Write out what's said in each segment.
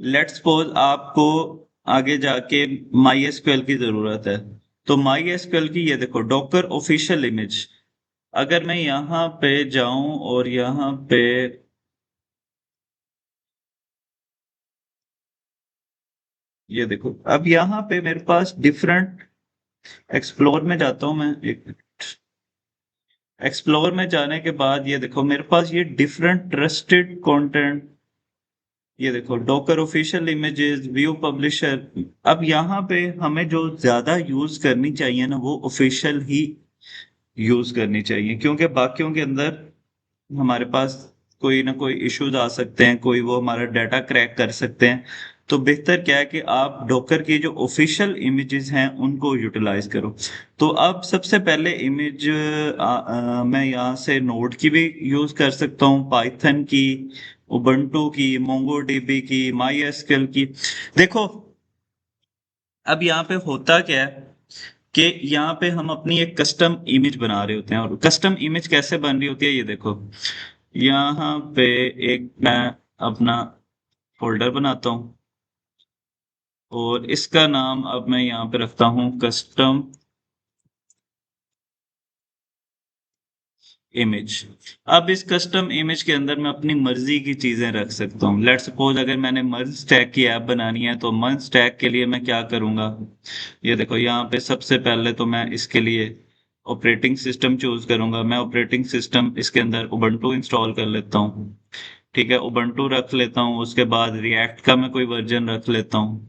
Let's suppose आपको आगे जाके माई एसक्यूएल की जरूरत है। तो माई एसक्यूएल की ये देखो डॉकर ऑफिशियल इमेज, अगर मैं यहाँ पे जाऊं और यहाँ पे ये देखो, अब यहाँ पे मेरे पास डिफरेंट, एक्सप्लोर में जाता हूँ मैं, एक एक्सप्लोर में जाने के बाद ये देखो मेरे पास ये डिफरेंट ट्रस्टेड कंटेंट, ये देखो Docker official images, view publisher. अब यहाँ पे हमें जो ज्यादा यूज करनी चाहिए ना वो ऑफिशियल ही यूज करनी चाहिए, क्योंकि बाकियों के अंदर हमारे पास कोई ना कोई इश्यूज आ सकते हैं, कोई वो हमारा डाटा क्रैक कर सकते हैं। तो बेहतर क्या है कि आप डॉकर की जो ऑफिशियल इमेजेस हैं उनको यूटिलाइज करो। तो अब सबसे पहले इमेज मैं यहाँ से नोड की भी यूज कर सकता हूँ, पाइथन की, उबंटू की, मोंगोडीबी की, माई एसक्यूएल की। देखो अब यहाँ पे होता क्या है कि यहाँ पे हम अपनी एक कस्टम इमेज बना रहे होते हैं, और कस्टम इमेज कैसे बन रही होती है ये देखो। यहाँ पे एक मैं अपना फोल्डर बनाता हूँ और इसका नाम अब मैं यहाँ पे रखता हूँ कस्टम इमेज। अब इस कस्टम इमेज के अंदर मैं अपनी मर्जी की चीजें रख सकता हूँ। लेट्स सपोज अगर मैंने मर्ज स्टैक की ऐप बनानी है तो मर्ज स्टैक के लिए मैं क्या करूंगा, ये देखो यहाँ पे सबसे पहले तो मैं इसके लिए ऑपरेटिंग सिस्टम चूज करूंगा। मैं ऑपरेटिंग सिस्टम इसके अंदर उबंटू इंस्टॉल कर लेता हूँ। ठीक है, उबंटू रख लेता हूँ, उसके बाद रिएक्ट का मैं कोई वर्जन रख लेता हूँ।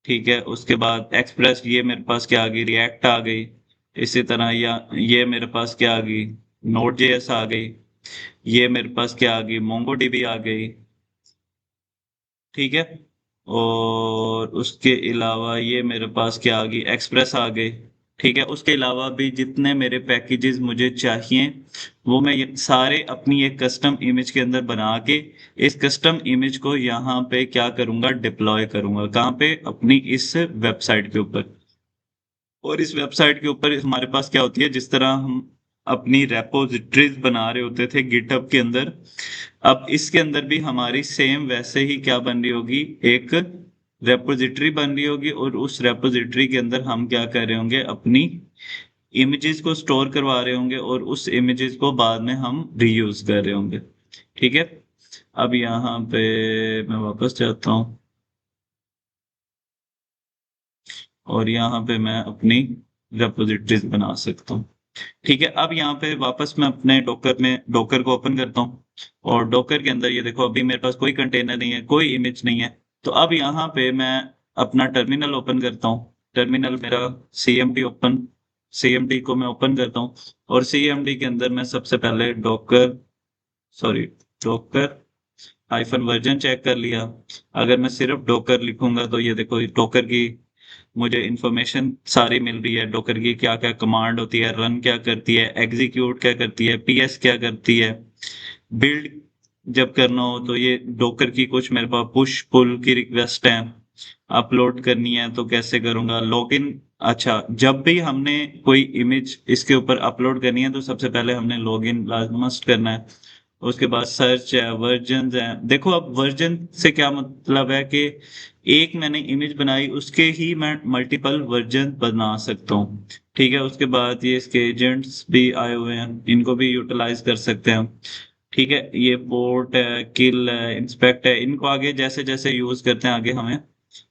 ठीक है, उसके बाद एक्सप्रेस, ये मेरे पास क्या आ गई, रिएक्ट आ गई। इसी तरह या ये मेरे पास क्या आ गई, नोड जेएस आ गई। ये मेरे पास क्या आ गई, मोंगोडीबी आ गई। ठीक है, और उसके अलावा ये मेरे पास क्या आ गई, एक्सप्रेस आ गई। ठीक है, उसके अलावा भी जितने मेरे पैकेजेस मुझे चाहिए वो मैं ये सारे अपनी एक कस्टम इमेज के अंदर बना के इस कस्टम इमेज को यहाँ पे क्या करूंगा, डिप्लॉय करूंगा। कहाँ पे, अपनी इस वेबसाइट के ऊपर। और इस वेबसाइट के ऊपर हमारे पास क्या होती है, जिस तरह हम अपनी रेपोजिटरीज बना रहे होते थे गिटहब के अंदर, अब इसके अंदर भी हमारी सेम वैसे ही क्या बन रही होगी, एक रेपोजिटरी बन रही होगी। और उस रेपोजिटरी के अंदर हम क्या कर रहे होंगे, अपनी इमेजेस को स्टोर करवा रहे होंगे और उस इमेजेस को बाद में हम रीयूज कर रहे होंगे। ठीक है, अब यहाँ पे मैं वापस जाता हूँ और यहाँ पे मैं अपनी रेपोजिटरीज बना सकता हूँ। ठीक है, अब यहाँ पे वापस मैं अपने डॉकर में डॉकर को ओपन करता हूँ और डॉकर के अंदर ये देखो अभी मेरे पास कोई कंटेनर नहीं है, कोई इमेज नहीं है। तो अब यहाँ पे मैं अपना टर्मिनल ओपन करता हूँ। टर्मिनल मेरा सीएमडी ओपन, सीएमडी को मैं ओपन करता हूँ और सीएमडी के अंदर मैं सबसे पहले Docker, sorry, Docker hyphen version check कर लिया। अगर मैं सिर्फ डॉकर लिखूंगा तो ये देखो डॉकर की मुझे इंफॉर्मेशन सारी मिल रही है। डॉकर की क्या क्या कमांड होती है, रन क्या करती है, एग्जीक्यूट क्या करती है, पीएस क्या करती है, बिल्ड जब करना हो तो ये डॉकर की कुछ मेरे पास पुश पुल की रिक्वेस्ट है, अपलोड करनी है तो कैसे करूंगा, लॉगिन। अच्छा, जब भी हमने कोई इमेज इसके ऊपर अपलोड करनी है तो सबसे पहले हमने लॉगिन मस्ट करना है। उसके बाद सर्च है, वर्जन है। देखो अब वर्जन से क्या मतलब है कि एक मैंने इमेज बनाई उसके ही मैं मल्टीपल वर्जन बना सकता हूँ। ठीक है, उसके बाद ये इसके एजेंट्स भी आए हुए हैं, इनको भी यूटिलाइज कर सकते हैं हम। ठीक है, ये पोर्ट है, किल है, इंस्पेक्ट है, इनको आगे जैसे जैसे यूज करते हैं आगे हमें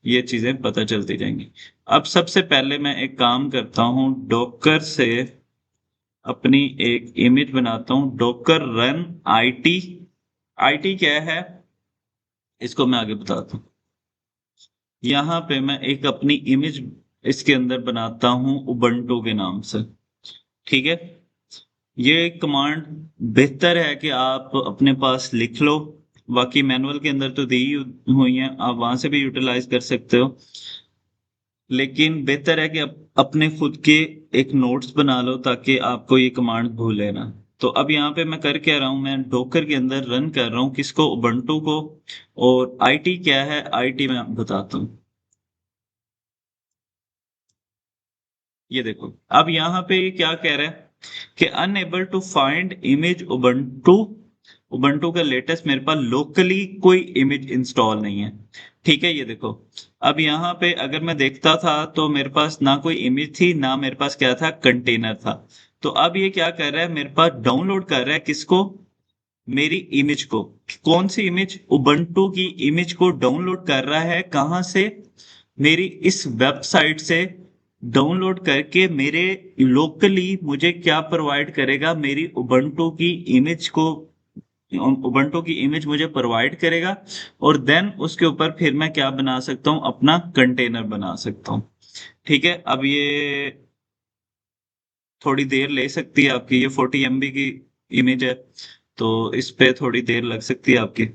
ये चीजें पता चलती जाएंगी। अब सबसे पहले मैं एक काम करता हूँ, डॉकर से अपनी एक इमेज बनाता हूँ, डॉकर रन आईटी। आईटी क्या है इसको मैं आगे बताता हूँ। यहाँ पे मैं एक अपनी इमेज इसके अंदर बनाता हूँ उबंटू के नाम से। ठीक है, ये कमांड बेहतर है कि आप अपने पास लिख लो, बाकी मैनुअल के अंदर तो दी हुई है, आप वहां से भी यूटिलाइज कर सकते हो। लेकिन बेहतर है कि अपने खुद के एक नोट्स बना लो ताकि आपको ये कमांड भूले ना। तो अब यहाँ पे मैं कर क्या रहा हूँ, मैं डोकर के अंदर रन कर रहा हूँ किसको, उबंटू को। और आईटी क्या है, आईटी मैं बताता हूँ। ये देखो अब यहाँ पे ये क्या कह रहा है कि unable to find image Ubuntu Ubuntu का लेटेस्ट मेरे पास लोकली कोई इमेज इंस्टॉल नहीं है। ठीक है, ये देखो। अब यहाँ पे अगर मैं देखता था तो मेरे पास ना कोई इमेज थी, ना मेरे पास क्या था, कंटेनर था। तो अब ये क्या कर रहा है, मेरे पास डाउनलोड कर रहा है किसको, मेरी इमेज को। कौन सी इमेज, उबंटू की इमेज को डाउनलोड कर रहा है। कहाँ से, मेरी इस वेबसाइट से डाउनलोड करके मेरे लोकली मुझे क्या प्रोवाइड करेगा, मेरी उबंटू की इमेज को, उबंटू की इमेज मुझे प्रोवाइड करेगा। और देन उसके ऊपर फिर मैं क्या बना सकता हूँ, अपना कंटेनर बना सकता हूँ। ठीक है, अब ये थोड़ी देर ले सकती है आपकी, ये 40 MB की इमेज है, तो इस पे थोड़ी देर लग सकती है आपकी।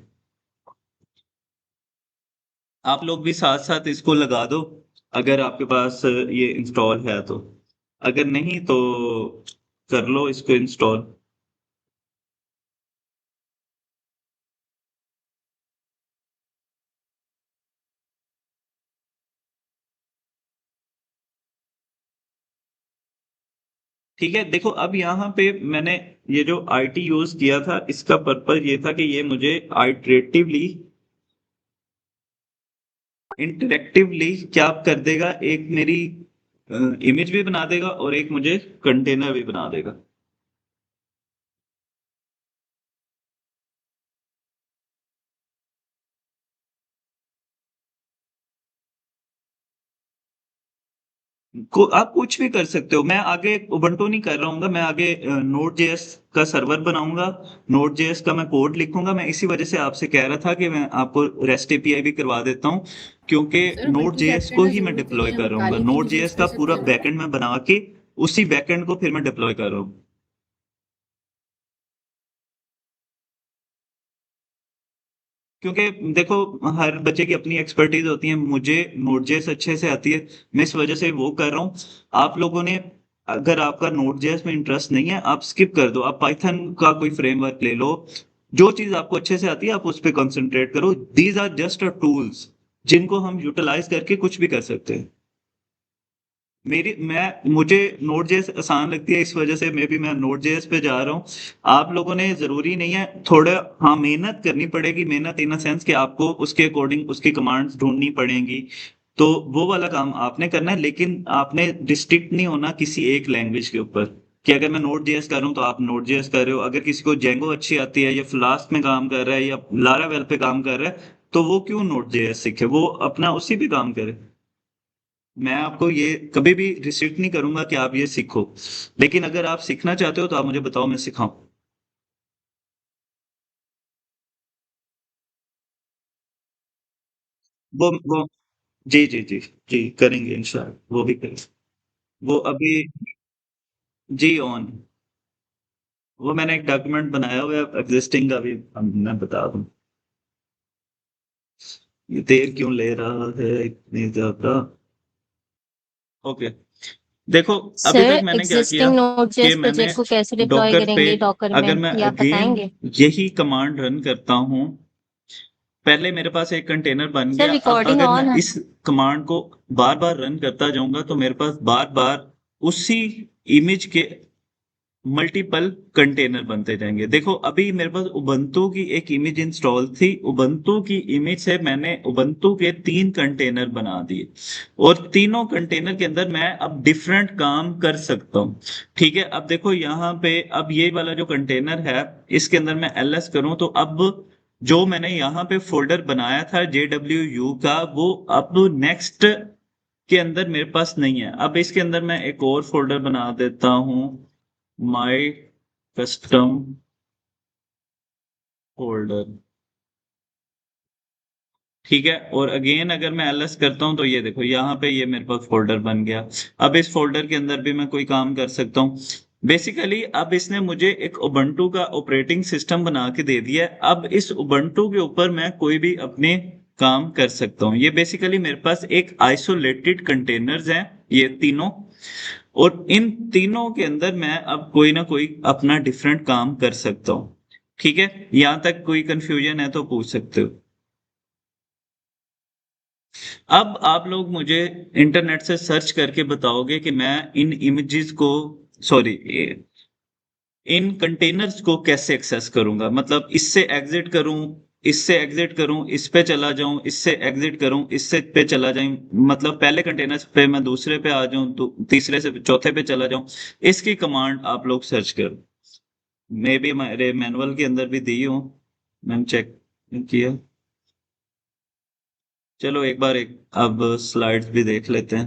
आप लोग भी साथ साथ इसको लगा दो, अगर आपके पास ये इंस्टॉल है तो। अगर नहीं तो कर लो इसको इंस्टॉल। ठीक है, देखो अब यहाँ पे मैंने ये जो आईटी यूज किया था, इसका पर्पज ये था कि ये मुझे आइटरेटिवली, इंटरेक्टिवली क्या कर देगा, एक मेरी इमेज भी बना देगा और एक मुझे कंटेनर भी बना देगा। आप कुछ भी कर सकते हो। मैं आगे उबंटू नहीं कर रहा हूँ, मैं आगे नोड जेएस का सर्वर बनाऊंगा। नोड जेएस का मैं कोड लिखूंगा। मैं इसी वजह से आपसे कह रहा था कि मैं आपको रेस्ट एपीआई भी करवा देता हूँ, क्योंकि sir node multi JS factor को ना ही मैं जरूरत नहीं डिप्लॉय है, कर हम रहा हूँ। काली की नोड भी यूज जेएस कर का पूरा सकते हैं। बैकएंड मैं बना के उसी बैकएंड को फिर मैं डिप्लॉय कर रहा हूँ। क्योंकि देखो, हर बच्चे की अपनी एक्सपर्टीज होती है। मुझे नोड.जेएस अच्छे से आती है, मैं इस वजह से वो कर रहा हूँ। आप लोगों ने, अगर आपका नोड.जेएस में इंटरेस्ट नहीं है, आप स्किप कर दो, आप पाइथन का कोई फ्रेमवर्क ले लो। जो चीज आपको अच्छे से आती है आप उस पर कंसंट्रेट करो। These are just a tools जिनको हम यूटिलाइज करके कुछ भी कर सकते हैं। मुझे नोड जेएस आसान लगती है, इस वजह से मैं नोड जेएस पे जा रहा हूँ। आप लोगों ने, जरूरी नहीं है, थोड़ा हाँ मेहनत करनी पड़ेगी। मेहनत इन सेंस कि आपको उसके अकॉर्डिंग उसकी कमांड्स ढूंढनी पड़ेंगी। तो वो वाला काम आपने करना है, लेकिन आपने डिस्ट्रिक्ट नहीं होना किसी एक लैंग्वेज के ऊपर, कि अगर मैं नोड जेएस कर रहा हूँ तो आप नोड जेएस कर रहे हो। अगर किसी को जेंगो अच्छी आती है या फ्लास्क में काम कर रहा है या लारावेल पे काम कर रहा है, तो वो क्यों नोड जेएस सीखे, वो अपना उसी पे काम करे। मैं आपको ये कभी भी रिस्ट्रिक्ट नहीं करूंगा कि आप ये सीखो, लेकिन अगर आप सीखना चाहते हो तो आप मुझे बताओ, मैं सिखाऊं। वो जी जी जी जी, करेंगे इंशाल्लाह, वो भी करेंगे। वो अभी, जी ऑन। वो मैंने एक डॉक्यूमेंट बनाया हुआ है एग्जिस्टिंग का भी, मैं बता दूं। ये देर क्यों ले रहा है इतनी ज्यादा। ओके, देखो अभी सर तक मैंने क्या किया एग्जिस्टिंग कि नोड.जेएस मैंने प्रोजेक्ट को कैसे डिप्लॉय डॉकर पे, करेंगे डॉकर में, अगर मैं ये आप अगेन बताएंगे? यही कमांड रन करता हूं, पहले मेरे पास एक कंटेनर बन सर गया। अब रिकॉर्डिंग अगर मैं ऑन है। इस कमांड को बार बार रन करता जाऊंगा तो मेरे पास बार बार उसी इमेज के मल्टीपल कंटेनर बनते जाएंगे। देखो अभी मेरे पास उबंटू की एक इमेज इंस्टॉल थी, उबंटू की इमेज से मैंने उबंटू के 3 कंटेनर बना दिए, और तीनों कंटेनर के अंदर मैं अब डिफरेंट काम कर सकता हूँ। ठीक है, अब देखो यहाँ पे, अब ये वाला जो कंटेनर है, इसके अंदर मैं एलएस करूँ तो अब जो मैंने यहाँ पे फोल्डर बनाया था JWU का, वो अब नेक्स्ट के अंदर मेरे पास नहीं है। अब इसके अंदर मैं एक और फोल्डर बना देता हूँ, माय कस्टम फोल्डर। ठीक है, और अगेन अगर मैं एलएस करता हूं तो ये देखो यहाँ पे ये मेरे पास फोल्डर बन गया। अब इस फोल्डर के अंदर भी मैं कोई काम कर सकता हूँ। बेसिकली अब इसने मुझे एक उबंटू का ऑपरेटिंग सिस्टम बना के दे दिया है। अब इस उबंटू के ऊपर मैं कोई भी अपने काम कर सकता हूँ। ये बेसिकली मेरे पास एक आइसोलेटेड कंटेनर्स हैं, ये तीनों। और इन तीनों के अंदर मैं अब कोई ना कोई अपना डिफरेंट काम कर सकता हूँ। ठीक है, यहां तक कोई कंफ्यूजन है तो पूछ सकते हो। अब आप लोग मुझे इंटरनेट से सर्च करके बताओगे कि मैं इन इमेजेस को, सॉरी, इन कंटेनर्स को कैसे एक्सेस करूंगा, मतलब इससे एग्जिट करूं, इससे एग्जिट करूं, इस पे चला जाऊं, इससे एग्जिट करूं, इससे पे चला जाऊं, मतलब पहले कंटेनर्स पे मैं दूसरे पे आ जाऊं तो तीसरे से चौथे पे चला जाऊं। इसकी कमांड आप लोग सर्च करो, मे भी मेरे मैनुअल के अंदर भी दी हूं, मैंने चेक किया। चलो एक बार एक अब स्लाइड्स भी देख लेते हैं।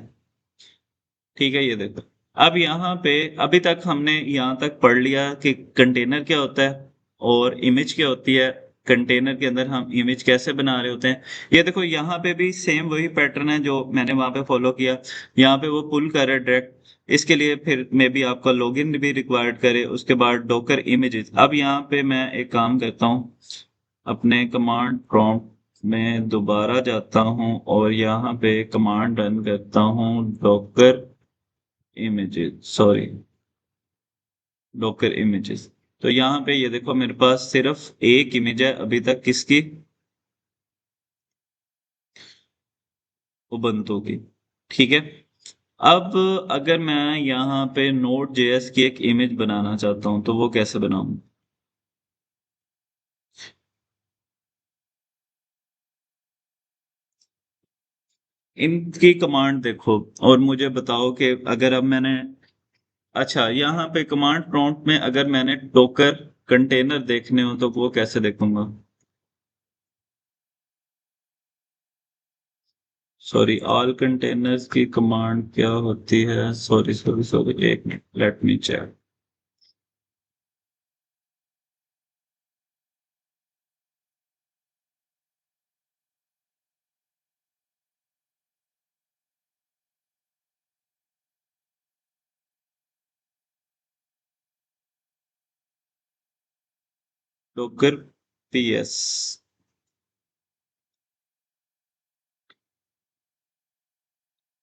ठीक है, ये देखो। अब यहाँ पे अभी तक हमने यहाँ तक पढ़ लिया कि कंटेनर क्या होता है और इमेज क्या होती है। कंटेनर के अंदर हम इमेज कैसे बना रहे होते हैं। ये देखो यहाँ पे भी सेम वही पैटर्न है जो मैंने वहां पे फॉलो किया। यहाँ पे वो पुल करे डायरेक्ट, इसके लिए फिर मे बी आपका लॉगिन भी रिक्वायर्ड करे, उसके बाद डॉकर इमेजेस। अब यहाँ पे मैं एक काम करता हूँ, अपने कमांड प्रॉम्प्ट में दोबारा जाता हूँ और यहाँ पे कमांड रन करता हूँ Docker images, sorry, Docker images. तो यहाँ पे ये देखो मेरे पास सिर्फ एक इमेज है अभी तक, किसकी, उबंटू की। ठीक है। अब अगर मैं यहाँ पे नोड जेएस की एक इमेज बनाना चाहता हूँ तो वो कैसे बनाऊं। इनकी कमांड देखो और मुझे बताओ कि अगर अब मैंने, अच्छा यहाँ पे कमांड प्रॉम्प्ट में अगर मैंने डॉकर कंटेनर देखने हो तो वो कैसे देखूंगा। सॉरी, ऑल कंटेनर्स की कमांड क्या होती है, सॉरी सॉरी सॉरी, एक minute, let me check. Docker PS.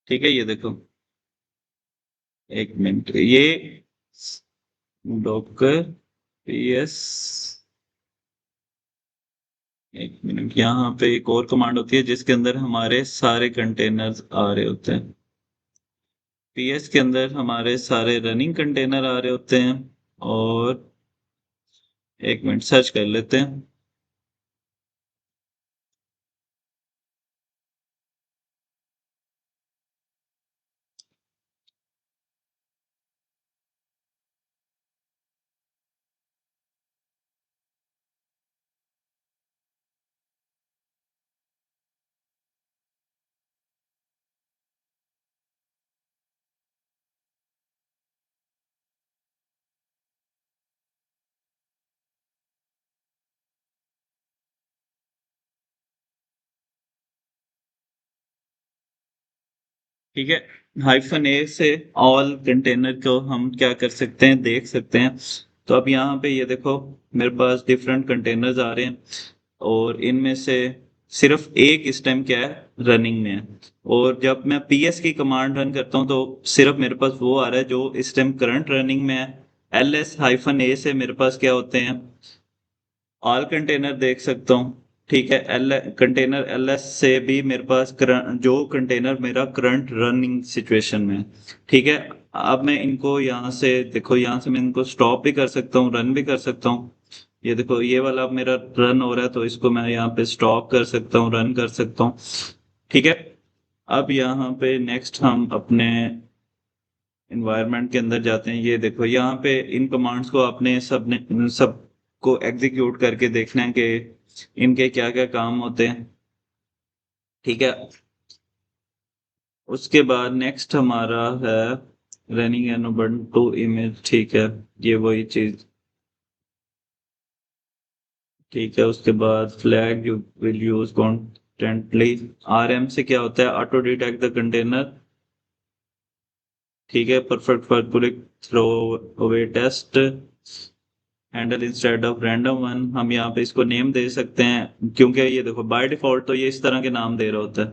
ठीक है, ये देखो, एक मिनट, ये डॉकर पीएस। एक मिनट, यहाँ पे एक और कमांड होती है जिसके अंदर हमारे सारे कंटेनर्स आ रहे होते हैं। पीएस के अंदर हमारे सारे रनिंग कंटेनर आ रहे होते हैं। और एक मिनट सर्च कर लेते हैं। ठीक है, हाइफन ए से ऑल कंटेनर को हम क्या कर सकते हैं, देख सकते हैं। तो अब यहाँ पे ये देखो, मेरे पास डिफरेंट कंटेनर्स आ रहे हैं और इनमें से सिर्फ एक इस टाइम क्या है, रनिंग में है। और जब मैं पीएस की कमांड रन करता हूँ तो सिर्फ मेरे पास वो आ रहा है जो इस टाइम करंट रनिंग में है। एल एस हाइफन ए से मेरे पास क्या होते हैं, ऑल कंटेनर देख सकता हूँ। ठीक है, एल कंटेनर एल एस से भी मेरे पास जो कंटेनर मेरा करंट रनिंग सिचुएशन में है। ठीक है। अब मैं इनको यहाँ से देखो, यहाँ से मैं इनको स्टॉप भी कर सकता हूँ, रन भी कर सकता हूँ। ये देखो, ये वाला अब मेरा रन हो रहा है तो इसको मैं यहाँ पे स्टॉप कर सकता हूँ, रन कर सकता हूँ। ठीक है। अब यहाँ पे नेक्स्ट हम अपने इन्वायरमेंट के अंदर जाते हैं। ये देखो, यहाँ पे इन कमांड्स को आपने सबको एग्जीक्यूट करके देखना है कि इनके क्या क्या काम होते हैं। ठीक है। उसके बाद नेक्स्ट हमारा है रनिंग एन उबंटू इमेज। ठीक है, ये वही चीज। ठीक है, उसके बाद flag you will use constantly. RM से क्या होता है, ऑटो डिटेक्ट द कंटेनर। ठीक है, perfect for quick throw away test, handle instead of random one. हम यहाँ पे इसको नेम दे सकते हैं क्योंकि ये देखो बाय डिफॉल्ट तो ये इस तरह के नाम दे रहा होता है।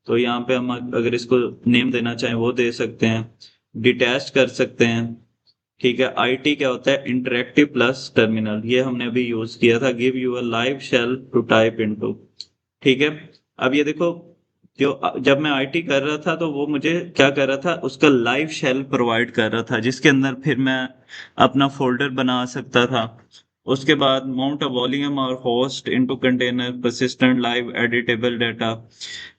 तो यहाँ पे हम अगर इसको नेम देना चाहें वो दे सकते हैं, डिटैच कर सकते हैं। ठीक है, आईटी क्या होता है, इंटरेक्टिव प्लस टर्मिनल, ये हमने अभी यूज किया था, give you a live shell to type into. ठीक है। अब ये देखो, जब मैं आईटी कर रहा था तो वो मुझे क्या कर रहा था, उसका लाइव शेल प्रोवाइड कर रहा था जिसके अंदर फिर मैं अपना फोल्डर बना सकता था। उसके बाद माउंट अ वॉल्यूम और host into container persistent live editable data.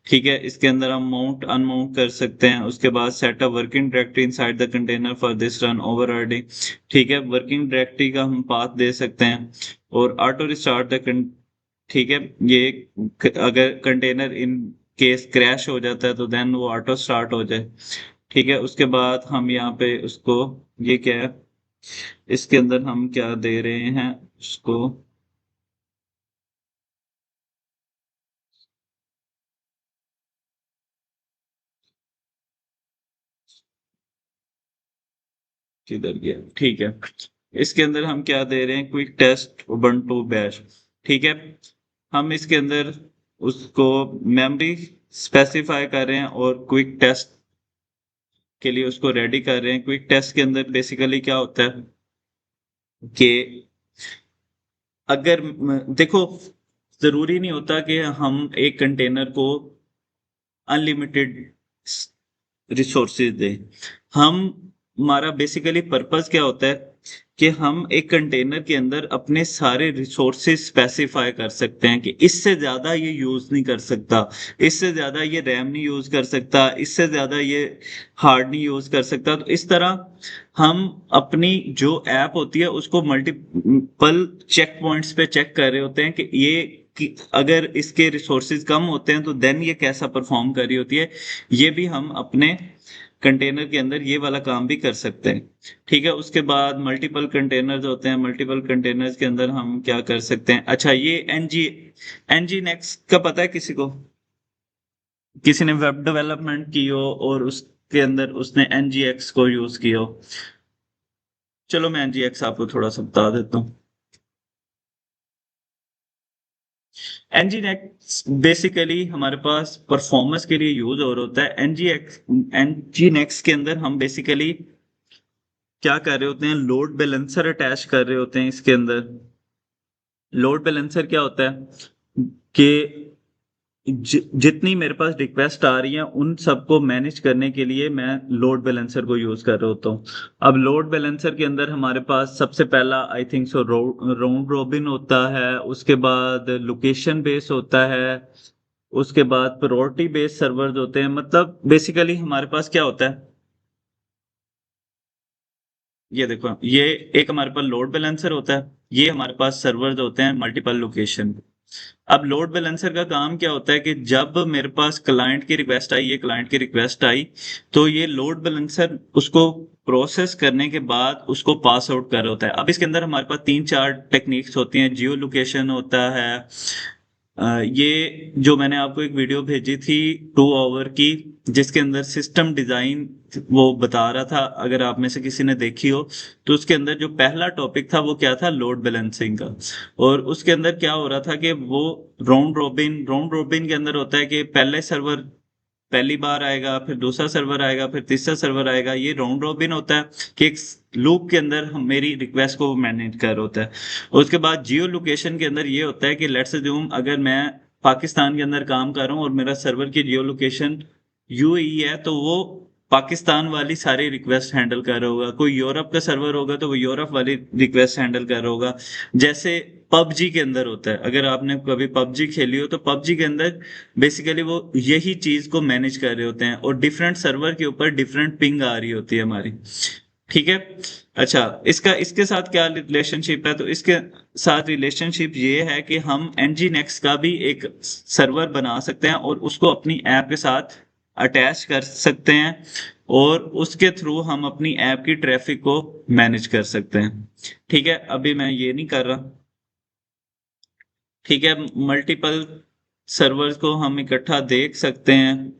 ठीक है, इसके अंदर हम माउंट अनमाउंट कर सकते हैं। उसके बाद set a working directory inside the container for this run overriding. ठीक है, वर्किंग डायरेक्टरी का हम पाथ दे सकते हैं। और ऑटो रिस्टार्ट द, ठीक है, ये अगर कंटेनर इन केस क्रैश हो जाता है तो देन वो ऑटो स्टार्ट हो जाए। ठीक है, उसके बाद हम यहाँ पे उसको, ये क्या है, इसके अंदर हम क्या दे रहे हैं उसको, किधर गया, ठीक है, इसके अंदर हम क्या दे रहे हैं, क्विक टेस्ट उबंटू बैश। ठीक है, हम इसके अंदर उसको मेमोरी स्पेसिफाई कर रहे हैं और क्विक टेस्ट के लिए उसको रेडी कर रहे हैं। क्विक टेस्ट के अंदर बेसिकली क्या होता है कि अगर देखो, जरूरी नहीं होता कि हम एक कंटेनर को अनलिमिटेड रिसोर्सेज दें। हम, हमारा बेसिकली पर्पस क्या होता है कि हम एक कंटेनर के अंदर अपने सारे रिसोर्सेज स्पेसिफाई कर सकते हैं कि इससे ज्यादा ये यूज नहीं कर सकता, इससे ज्यादा ये रैम नहीं यूज कर सकता, इससे ज्यादा ये हार्ड नहीं यूज कर सकता। तो इस तरह हम अपनी जो ऐप होती है उसको मल्टीपल चेक पॉइंट्स पे चेक कर रहे होते हैं कि ये, कि अगर इसके रिसोर्सेज कम होते हैं तो देन ये कैसा परफॉर्म कर रही होती है। ये भी हम अपने कंटेनर के अंदर ये वाला काम भी कर सकते हैं। ठीक है, उसके बाद मल्टीपल कंटेनर्स होते हैं। मल्टीपल कंटेनर्स के अंदर हम क्या कर सकते हैं, अच्छा ये एनजी नेक्स्ट का पता है किसी को, किसी ने वेब डेवलपमेंट की हो और उसके अंदर उसने एनजीएक्स को यूज किया हो। चलो मैं एनजीएक्स आपको थोड़ा सा बता देता हूँ। एनजीनेक्स बेसिकली हमारे पास परफॉर्मेंस के लिए यूज और होता है। एनजीनेक्स के अंदर हम बेसिकली क्या कर रहे होते हैं, लोड बैलेंसर अटैच कर रहे होते हैं इसके अंदर। लोड बैलेंसर क्या होता है कि जितनी मेरे पास रिक्वेस्ट आ रही हैं उन सबको मैनेज करने के लिए मैं लोड बैलेंसर को यूज कर रहा होता हूँ। अब लोड बैलेंसर के अंदर हमारे पास सबसे पहला I think so round robin होता है, उसके बाद लोकेशन बेस होता है, उसके बाद प्रायोरिटी बेस्ड सर्वर्स होते हैं। मतलब बेसिकली हमारे पास क्या होता है, ये देखो, ये एक हमारे पास लोड बैलेंसर होता है, ये हमारे पास सर्वर्स होते हैं मल्टीपल लोकेशन। अब लोड बैलेंसर का काम क्या होता है कि जब मेरे पास क्लाइंट की रिक्वेस्ट आई, ये क्लाइंट की रिक्वेस्ट आई, तो ये लोड बैलेंसर उसको प्रोसेस करने के बाद उसको पास आउट कर रहा होता है। अब इसके अंदर हमारे पास तीन चार टेक्निक्स होती हैं। जियो लोकेशन होता है, ये जो मैंने आपको एक वीडियो भेजी थी 2 आवर की, जिसके अंदर सिस्टम डिजाइन वो बता रहा था, अगर आप में से किसी ने देखी हो तो उसके अंदर जो पहला टॉपिक था वो क्या था, लोड बैलेंसिंग का। और उसके अंदर क्या हो रहा था कि वो राउंड रॉबिन के अंदर होता है कि पहले सर्वर पहली बार आएगा, फिर दूसरा सर्वर आएगा, फिर तीसरा सर्वर आएगा। ये राउंड रॉबिन होता है कि एक लूप के अंदर हम मेरी रिक्वेस्ट को मैनेज कर होता है। उसके बाद जियो लोकेशन के अंदर ये होता है कि लेट्स अज्यूम अगर मैं पाकिस्तान के अंदर काम कर रहा हूँ और मेरा सर्वर की जियो लोकेशन यूएई है, तो वो पाकिस्तान वाली सारी रिक्वेस्ट हैंडल कर रहा होगा। कोई यूरोप का सर्वर होगा तो वो यूरोप वाली रिक्वेस्ट हैंडल कर रहा होगा। जैसे पबजी के अंदर होता है, अगर आपने कभी पबजी खेली हो तो पबजी के अंदर बेसिकली वो यही चीज को मैनेज कर रहे होते हैं और डिफरेंट सर्वर के ऊपर डिफरेंट पिंग आ रही होती है हमारी। ठीक है, अच्छा इसका इसके साथ क्या रिलेशनशिप है, तो इसके साथ रिलेशनशिप ये है कि हम एनजी नेक्स्ट का भी एक सर्वर बना सकते हैं और उसको अपनी ऐप के साथ अटैच कर सकते हैं और उसके थ्रू हम अपनी ऐप की ट्रैफिक को मैनेज कर सकते हैं। ठीक है, अभी मैं ये नहीं कर रहा। ठीक है, मल्टीपल सर्वर्स को हम इकट्ठा देख सकते हैं।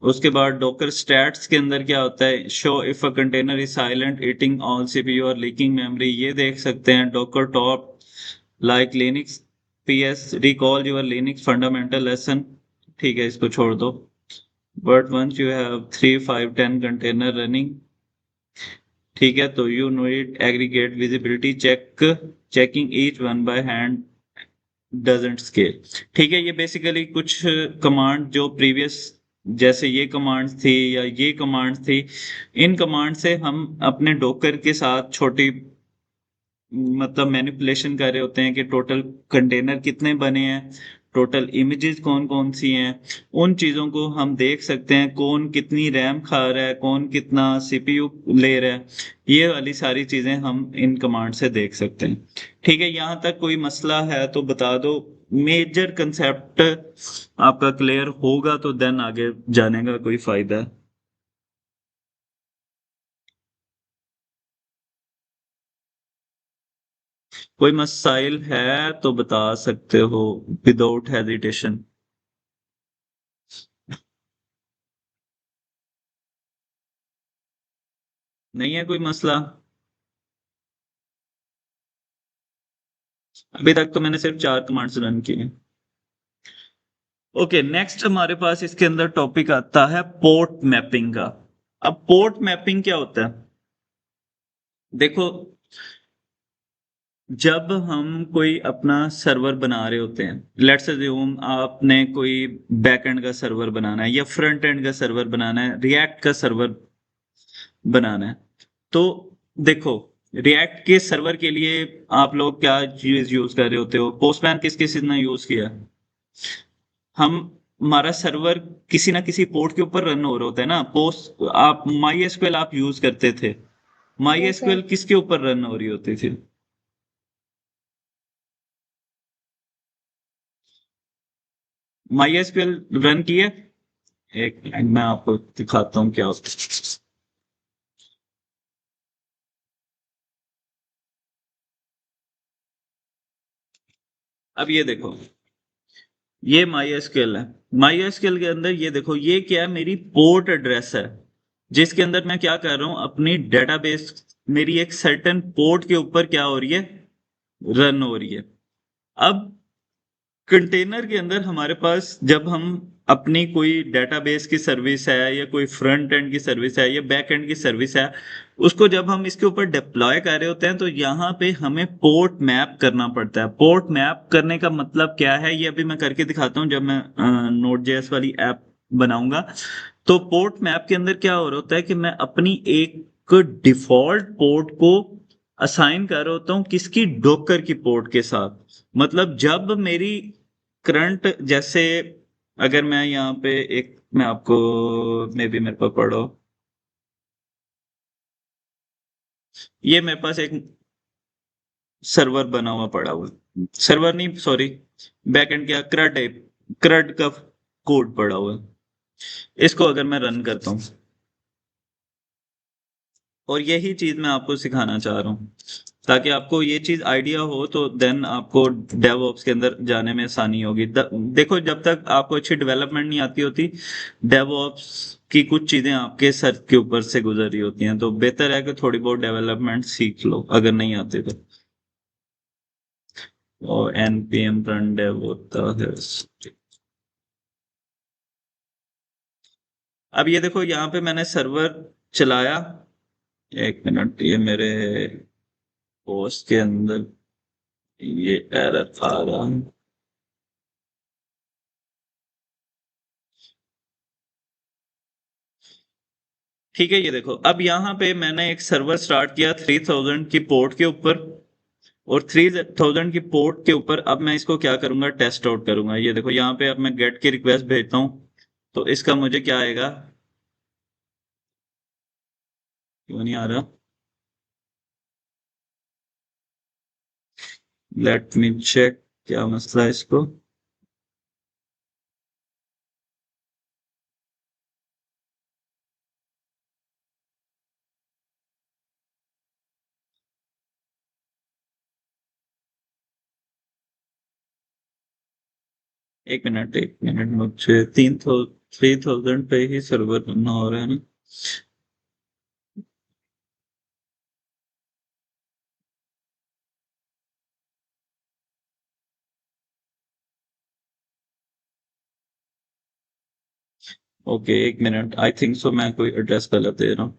उसके बाद डॉकर स्टैट्स के अंदर क्या होता है, show if a container is silent eating all CPU और लीकिंग मेमोरी, ये देख सकते हैं। Docker top like Linux PS recall your Linux fundamental lesson. ठीक है, इसको छोड़ दो। But once you have 3 5 10 container running, ठीक है, तो you need aggregate visibility check, checking each one by hand doesn't scale. ठीक है, ये बेसिकली कुछ कमांड जो प्रीवियस, जैसे ये कमांड्स थी या ये कमांड्स थी, इन कमांड से हम अपने डॉकर के साथ छोटी मतलब मैनिपुलेशन कर रहे होते हैं कि टोटल कंटेनर कितने बने हैं, टोटल इमेजेस कौन कौन सी हैं, उन चीज़ों को हम देख सकते हैं, कौन कितनी रैम खा रहा है, कौन कितना सीपीयू ले रहा है, ये वाली सारी चीज़ें हम इन कमांड से देख सकते हैं। ठीक है, यहाँ तक कोई मसला है तो बता दो। मेजर कंसेप्ट आपका क्लियर होगा तो देन आगे जाने का कोई फायदा है। कोई मसाइल है तो बता सकते हो विदाउट हेजिटेशन। नहीं है कोई मसला? अभी तक तो मैंने सिर्फ 4 कमांड्स रन किए। ओके, नेक्स्ट हमारे पास इसके अंदर टॉपिक आता है पोर्ट मैपिंग का। अब पोर्ट मैपिंग क्या होता है? देखो, जब हम कोई अपना सर्वर बना रहे होते हैं, लेट्स अज्यूम आपने कोई बैकएंड का सर्वर बनाना है या फ्रंट एंड का सर्वर बनाना है, रिएक्ट का सर्वर बनाना है, तो देखो, रिएक्ट के सर्वर के लिए आप लोग क्या चीज यूज कर रहे होते हो? पोस्टमैन किस किस ने यूज किया? हम हमारा सर्वर किसी ना किसी पोर्ट के ऊपर रन हो रहा होता है ना। पोस्ट आप माई एसक्यूएल आप यूज करते थे, माई यस सर। एसक्यूएल किसके ऊपर रन हो रही होती थी? माई एसक्यूएल रन किए? एक मिनट, मैं आपको दिखाता हूँ क्या होता है। अब ये देखो, ये माई एसक्यूएल है। माई एसक्यूएल के अंदर ये देखो, ये क्या है, मेरी पोर्ट एड्रेस है, जिसके अंदर मैं क्या कर रहा हूं, अपनी डेटाबेस मेरी एक सर्टेन पोर्ट के ऊपर क्या हो रही है, रन हो रही है। अब कंटेनर के अंदर हमारे पास जब हम अपनी कोई डेटाबेस की सर्विस है या कोई फ्रंट एंड की सर्विस है या बैक एंड की सर्विस है, उसको जब हम इसके ऊपर डिप्लॉय कर रहे होते हैं तो यहाँ पे हमें पोर्ट मैप करना पड़ता है। पोर्ट मैप करने का मतलब क्या है, ये अभी मैं करके दिखाता हूँ जब मैं नोड जेएस वाली ऐप बनाऊंगा। तो पोर्ट मैप के अंदर क्या हो रहा होता है कि मैं अपनी एक डिफॉल्ट पोर्ट को असाइन कर रहा होता हूँ किसकी, डोकर की पोर्ट के साथ। मतलब जब मेरी करंट, जैसे अगर मैं यहाँ पे एक, मैं आपको मे बी मेरे पास पढ़ो, ये मेरे पास एक सर्वर बना हुआ पड़ा हुआ, सर्वर नहीं सॉरी, बैकएंड क्या, क्रड है, क्रड का कोड पड़ा हुआ है। इसको अगर मैं रन करता हूँ, और यही चीज मैं आपको सिखाना चाह रहा हूँ ताकि आपको ये चीज आइडिया हो, तो देन आपको डेवऑप्स के अंदर जाने में आसानी होगी। देखो, जब तक आपको अच्छी डेवलपमेंट नहीं आती होती, डेवऑप्स की कुछ चीजें आपके सर के ऊपर से गुजर रही होती हैं, तो बेहतर है कि थोड़ी बहुत डेवलपमेंट सीख लो अगर नहीं आती तो। और एनपीएम रन डेव होता है। अब ये देखो, यहाँ पे मैंने सर्वर चलाया, एक मिनट, ये मेरे पोस्ट के अंदर ये एरर आ रहा है। ठीक है, ये देखो, अब यहाँ पे मैंने एक सर्वर स्टार्ट किया 3000 की पोर्ट के ऊपर, और 3000 की पोर्ट के ऊपर अब मैं इसको क्या करूंगा, टेस्ट आउट करूंगा। ये देखो, यहाँ पे अब मैं गेट की रिक्वेस्ट भेजता हूँ, तो इसका मुझे क्या आएगा, क्यों नहीं आ रहा, लेट मी चेक क्या मसला है इसको। एक मिनट, मुझे 3000 पे ही सर्वर बनना हो रहा है ना। ओके, एक मिनट, आई थिंक सो मैं कोई एड्रेस गलत दे रहा हूँ।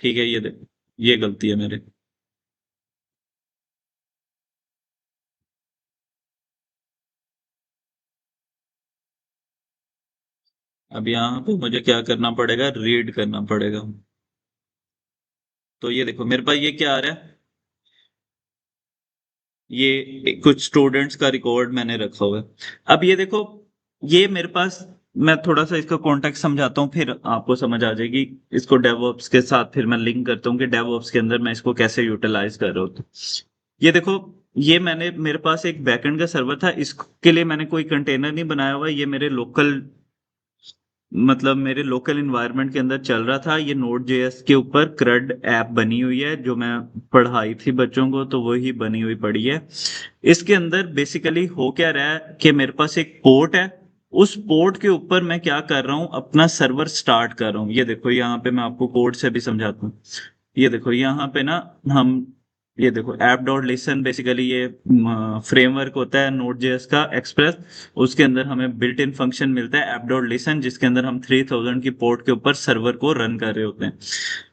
ठीक है, ये देखो, ये गलती है मेरे। अब यहाँ पे मुझे क्या करना पड़ेगा, रीड करना पड़ेगा। तो ये देखो मेरे पास ये क्या आ रहा है, ये कुछ स्टूडेंट्स का रिकॉर्ड मैंने रखा हुआ है। अब ये देखो, ये मेरे पास, मैं थोड़ा सा इसका कॉन्टेक्स्ट समझाता हूँ, फिर आपको समझ आ जाएगी। इसको डेवऑप्स के साथ फिर मैं लिंक करता हूँ कि डेवऑप्स के अंदर मैं इसको कैसे यूटिलाइज कर रहा हूँ। ये देखो, ये मैंने, मेरे पास एक बैकएंड का सर्वर था, इसके लिए मैंने कोई कंटेनर नहीं बनाया हुआ, ये मेरे लोकल, मतलब मेरे लोकल इन्वायरमेंट के अंदर चल रहा था। ये नोड जेएस के ऊपर क्रड ऐप बनी हुई है, जो मैं पढ़ाई थी बच्चों को, तो वही बनी हुई पड़ी है। इसके अंदर बेसिकली हो क्या रहा है कि मेरे पास एक पोर्ट है, उस पोर्ट के ऊपर मैं क्या कर रहा हूँ, अपना सर्वर स्टार्ट कर रहा हूँ। ये देखो यहाँ पे मैं आपको कोड से भी समझाता हूँ। ये देखो यहाँ पे ना, हम, ये देखो ऐप डॉट लिसन, बेसिकली ये फ्रेमवर्क होता है नोड जेएस का एक्सप्रेस। उसके अंदर हमें बिल्ट इन फंक्शन मिलता है ऐप डॉट लिसन, जिसके अंदर हम 3000 की पोर्ट के ऊपर सर्वर को रन कर रहे होते हैं।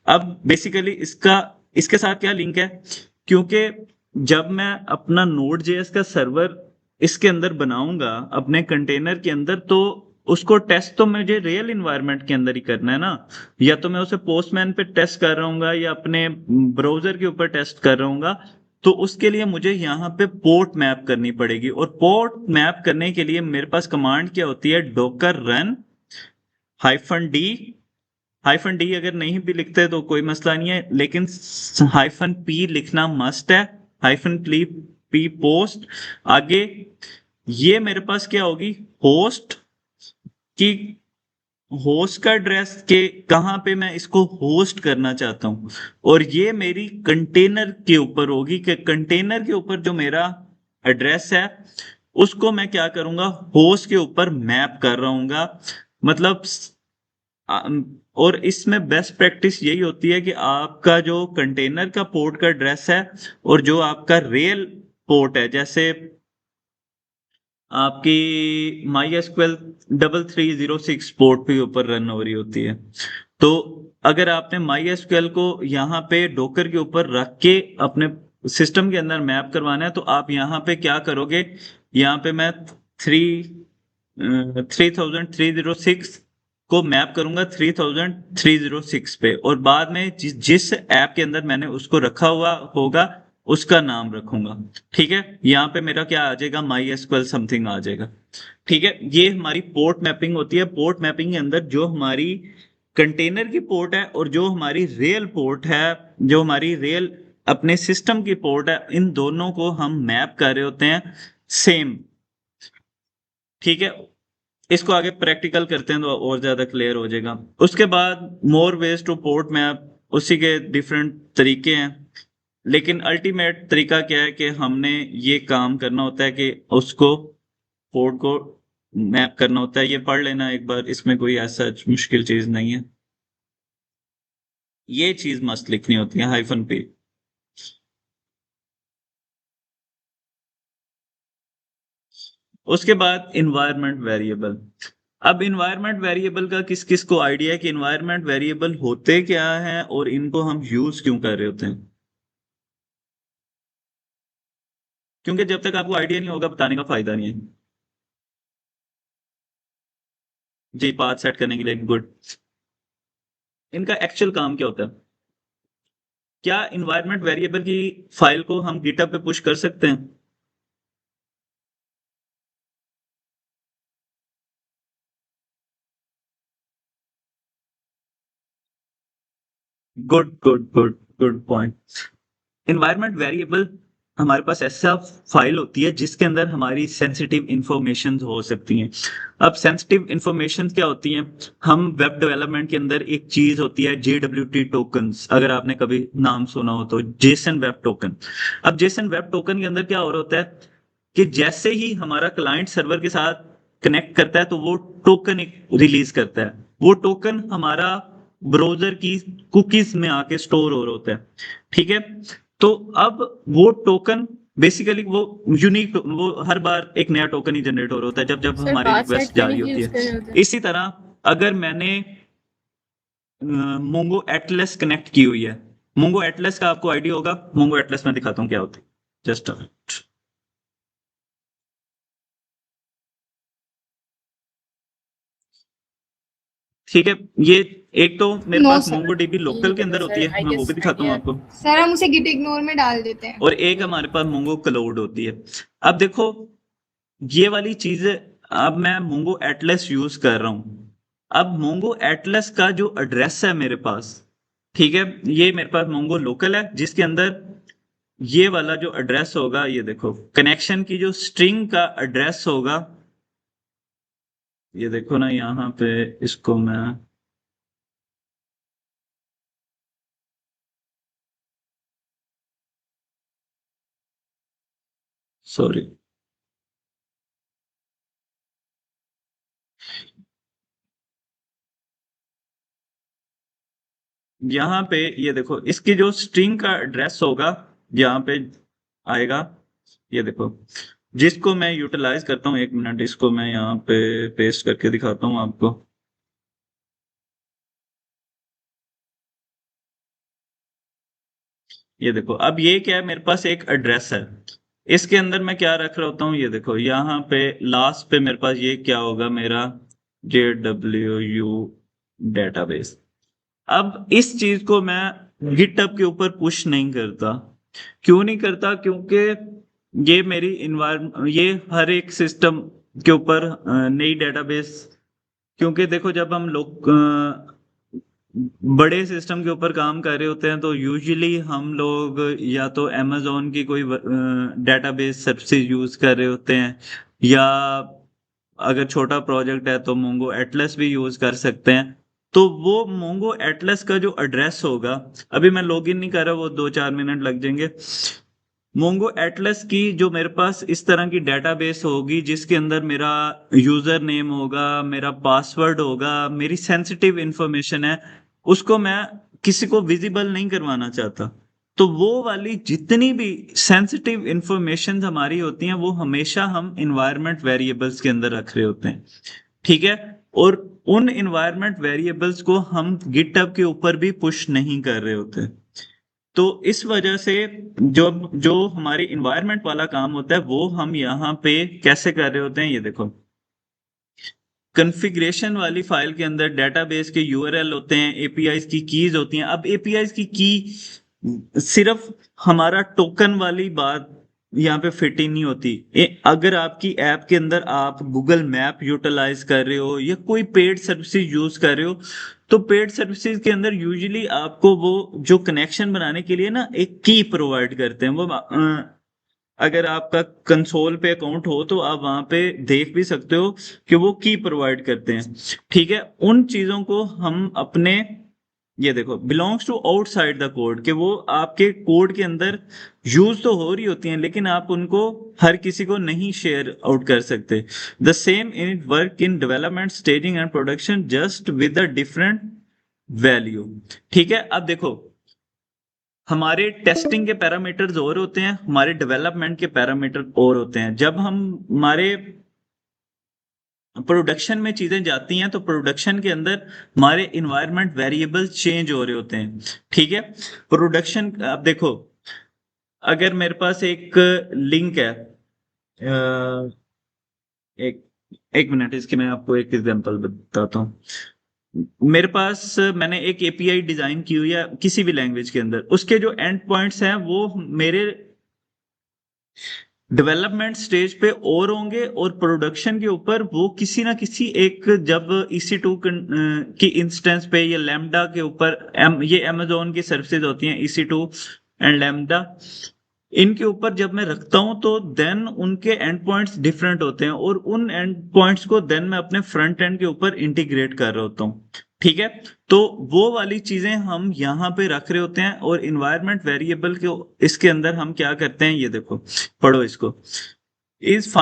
अब बेसिकली इसका, इसके साथ क्या लिंक है, क्योंकि जब मैं अपना नोड जेएस का सर्वर इसके अंदर बनाऊंगा अपने कंटेनर के अंदर, तो उसको टेस्ट तो मुझे रियल इन्वायरमेंट के अंदर ही करना है ना। या तो मैं उसे पोस्टमैन पे टेस्ट कर रहा हूँ या अपने ब्राउजर के ऊपर टेस्ट कर रहा हूँ, तो उसके लिए मुझे यहाँ पे पोर्ट मैप करनी पड़ेगी। और पोर्ट मैप करने के लिए मेरे पास कमांड क्या होती है, डॉकर रन -d। -d अगर नहीं भी लिखते तो कोई मसला नहीं है, लेकिन -p लिखना मस्ट है। -p पोस्ट, आगे ये मेरे पास क्या होगी, होस्ट की, होस्ट का एड्रेस के कहाँ पे मैं इसको होस्ट करना चाहता हूँ। और ये मेरी कंटेनर के ऊपर होगी कि कंटेनर के ऊपर जो मेरा एड्रेस है, उसको मैं क्या करूंगा, होस्ट के ऊपर मैप कर रहा हूँ। मतलब और इसमें बेस्ट प्रैक्टिस यही होती है कि आपका जो कंटेनर का पोर्ट का एड्रेस है और जो आपका रियल पोर्ट है, जैसे आपकी माई एसक्यूएल 3306 पोर्ट के ऊपर रन हो रही होती है। तो अगर आपने माई एसक्यूएल को यहाँ पे डोकर के ऊपर रख के अपने सिस्टम के अंदर मैप करवाना है, तो आप यहाँ पे क्या करोगे, यहाँ पे मैं 3306 को मैप करूंगा 3306 पे, और बाद में जिस ऐप के अंदर मैंने उसको रखा हुआ होगा उसका नाम रखूंगा। ठीक है, यहाँ पे मेरा क्या आ जाएगा, माई एसक्यूएल समथिंग आ जाएगा। ठीक है, ये हमारी पोर्ट मैपिंग होती है। पोर्ट मैपिंग के अंदर जो हमारी कंटेनर की पोर्ट है और जो हमारी रियल पोर्ट है, जो हमारी रियल अपने सिस्टम की पोर्ट है, इन दोनों को हम मैप कर रहे होते हैं सेम। ठीक है, इसको आगे प्रैक्टिकल करते हैं तो और ज्यादा क्लियर हो जाएगा। उसके बाद more ways two port map, उसी के डिफरेंट तरीके हैं, लेकिन अल्टीमेट तरीका क्या है कि हमने ये काम करना होता है कि उसको, पोर्ट को मैप करना होता है। ये पढ़ लेना एक बार, इसमें कोई ऐसा मुश्किल चीज नहीं है। ये चीज मस्त लिखनी होती है, -p। उसके बाद इन्वायरमेंट वेरिएबल। अब इन्वायरमेंट वेरिएबल का किस किस को आइडिया है कि इन्वायरमेंट वेरिएबल होते क्या हैं और इनको हम यूज क्यों कर रहे होते हैं। क्योंकि जब तक आपको आइडिया नहीं होगा, बताने का फायदा नहीं है। जी, पाथ सेट करने के लिए गुड। इनका एक्चुअल काम क्या होता है, क्या इन्वायरमेंट वेरिएबल की फाइल को हम गिटहब पे पुश कर सकते हैं। Good good good good point. Environment variable हमारे पास ऐसा फाइल होती है जिसके अंदर हमारी सेंसिटिव इंफॉर्मेशन हो सकती हैं। अब सेंसिटिव इंफॉर्मेशन क्या होती हैं, हम वेब डेवलपमेंट के अंदर एक चीज होती है JWT टोकन्स, अगर आपने कभी नाम सुना हो तो, जेसन वेब टोकन। अब जेसन वेब टोकन के अंदर क्या हो रहा होता है कि जैसे ही हमारा क्लाइंट सर्वर के साथ कनेक्ट करता है, तो वो टोकन एक रिलीज करता है। वो टोकन हमारा ब्राउजर की कुकीज में आके स्टोर हो रहा होता है। ठीक है, तो अब वो टोकन बेसिकली वो यूनिक, वो हर बार एक नया टोकन ही जनरेट हो रहा होता है जब जब सर हमारी पाथ सेट रिक्वेस्ट करने जारी की होती यूज है। कर रहे होते हैं। इसी तरह अगर मैंने मोंगो एटलस कनेक्ट की हुई है। मोंगो एटलस का आपको आइडिया होगा, मोंगो एटलस मैं दिखाता हूँ क्या होती है, जस्ट ठीक है। ये एक तो मेरे नो पास सर, मोंगो डीबी लोकल के अंदर होती है, मैं वो भी दिखाता हूँ आपको। सर हम उसे गिट इग्नोर में डाल देते हैं। और एक हमारे पास मोंगो क्लाउड होती है। अब देखो ये वाली चीजें, अब मैं मोंगो एटलस यूज कर रहा हूँ। अब मोंगो एटलस का जो एड्रेस है मेरे पास, ठीक है, ये मेरे पास मोंगो लोकल है जिसके अंदर ये वाला जो एड्रेस होगा, ये देखो कनेक्शन की जो स्ट्रिंग का एड्रेस होगा, ये देखो ना यहाँ पे, इसको मैं, सॉरी, यहाँ पे ये देखो इसकी जो स्ट्रिंग का एड्रेस होगा, यहाँ पे आएगा, ये देखो, जिसको मैं यूटिलाइज करता हूँ, एक मिनट इसको मैं यहाँ पे पेस्ट करके दिखाता हूँ आपको। ये देखो अब ये क्या है, मेरे पास एक एड्रेस है, इसके अंदर मैं क्या रख रहा होता हूँ, ये देखो यहाँ पे लास्ट पे मेरे पास ये क्या होगा, मेरा JWU डेटाबेस। अब इस चीज को मैं गिटहब के ऊपर पुश नहीं करता। क्यों नहीं करता? क्योंकि ये मेरी इन्वायरमेंट, ये हर एक सिस्टम के ऊपर नई डेटाबेस, क्योंकि देखो जब हम लोग बड़े सिस्टम के ऊपर काम कर रहे होते हैं तो यूजुअली हम लोग या तो amazon की कोई डेटाबेस सर्विसेज यूज कर रहे होते हैं, या अगर छोटा प्रोजेक्ट है तो मोंगो एटलस भी यूज कर सकते हैं। तो वो मोंगो एटलस का जो एड्रेस होगा, अभी मैं लॉगिन नहीं कर रहा, वो 2-4 मिनट लग जाएंगे। मोंगो एटलस की जो मेरे पास इस तरह की डेटाबेस होगी जिसके अंदर मेरा यूजर नेम होगा, मेरा पासवर्ड होगा, मेरी सेंसिटिव इंफॉर्मेशन है, उसको मैं किसी को विजिबल नहीं करवाना चाहता। तो वो वाली जितनी भी सेंसिटिव इंफॉर्मेशन हमारी होती हैं वो हमेशा हम इन्वायरमेंट वेरिएबल्स के अंदर रख रहे होते हैं, ठीक है। और उन इन्वायरमेंट वेरिएबल्स को हम गिटहब के ऊपर भी पुश नहीं कर रहे होते। तो इस वजह से जो जो हमारी इन्वायरमेंट वाला काम होता है वो हम यहाँ पे कैसे कर रहे होते हैं, ये देखो कॉन्फ़िगरेशन वाली फाइल के अंदर डेटाबेस के यूआरएल होते हैं, एपीआईज की कीज होती हैं। अब एपीआईज की की सिर्फ हमारा टोकन वाली बात यहाँ पे फिट ही नहीं होती। अगर आपकी ऐप के अंदर आप गूगल मैप यूटिलाइज कर रहे हो या कोई पेड सर्विसेज यूज कर रहे हो, तो पेड सर्विसेज के अंदर यूजुअली आपको वो जो कनेक्शन बनाने के लिए ना एक की प्रोवाइड करते हैं। वो अगर आपका कंसोल पे अकाउंट हो तो आप वहां पे देख भी सकते हो कि वो की प्रोवाइड करते हैं, ठीक है। उन चीजों को हम अपने, ये देखो belongs to outside the code, कि वो आपके कोड के अंदर यूज तो हो रही होती हैं लेकिन आप उनको हर किसी को नहीं शेयर आउट कर सकते। The same in work in development, staging and production, just with a different value, ठीक है। अब देखो हमारे टेस्टिंग के पैरामीटर्स और होते हैं, हमारे डेवलपमेंट के पैरामीटर और होते हैं। जब हम हमारे प्रोडक्शन में चीजें जाती हैं तो प्रोडक्शन के अंदर हमारे इन्वायरमेंट वेरिएबल्स चेंज हो रहे होते हैं, ठीक है। प्रोडक्शन, अब देखो अगर मेरे पास एक लिंक है, एक एक मिनट, इसकी मैं आपको एक एग्जांपल बताता हूँ। मेरे पास मैंने एक एपीआई डिजाइन की हुई है किसी भी लैंग्वेज के अंदर, उसके जो एंड पॉइंट्स हैं वो मेरे डेवलपमेंट स्टेज पे और होंगे, और प्रोडक्शन के ऊपर वो किसी ना किसी एक, जब EC2 की इंस्टेंस पे या लैम्डा के ऊपर, ये अमेजोन की सर्विसेज होती हैं EC2 एंड लैम्डा, इनके ऊपर जब मैं रखता हूं तो देन उनके एंड पॉइंट्स डिफरेंट होते हैं, और उन एंड पॉइंट्स को देन मैं अपने फ्रंट एंड के ऊपर इंटीग्रेट कर रहा होता हूँ, ठीक है। तो वो वाली चीजें हम यहाँ पे रख रहे होते हैं, और इन्वायरमेंट वेरिएबल के इसके अंदर हम क्या करते हैं, ये देखो पढ़ो इसको। इस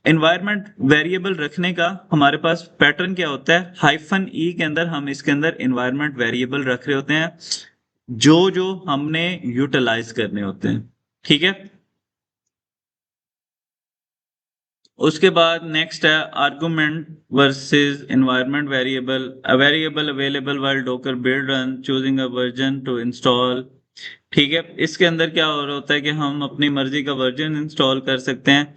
इन्वायरमेंट वेरिएबल रखने का हमारे पास पैटर्न क्या होता है, -e के अंदर हम इसके अंदर इन्वायरमेंट वेरिएबल रख रहे होते हैं जो जो हमने यूटिलाइज करने होते हैं, ठीक है। उसके बाद नेक्स्ट है argument versus environment variable, a variable available while Docker build run choosing a version two install. ठीक है, इसके अंदर क्या हो रहा होता है कि हम अपनी मर्जी का वर्जन इंस्टॉल कर सकते हैं,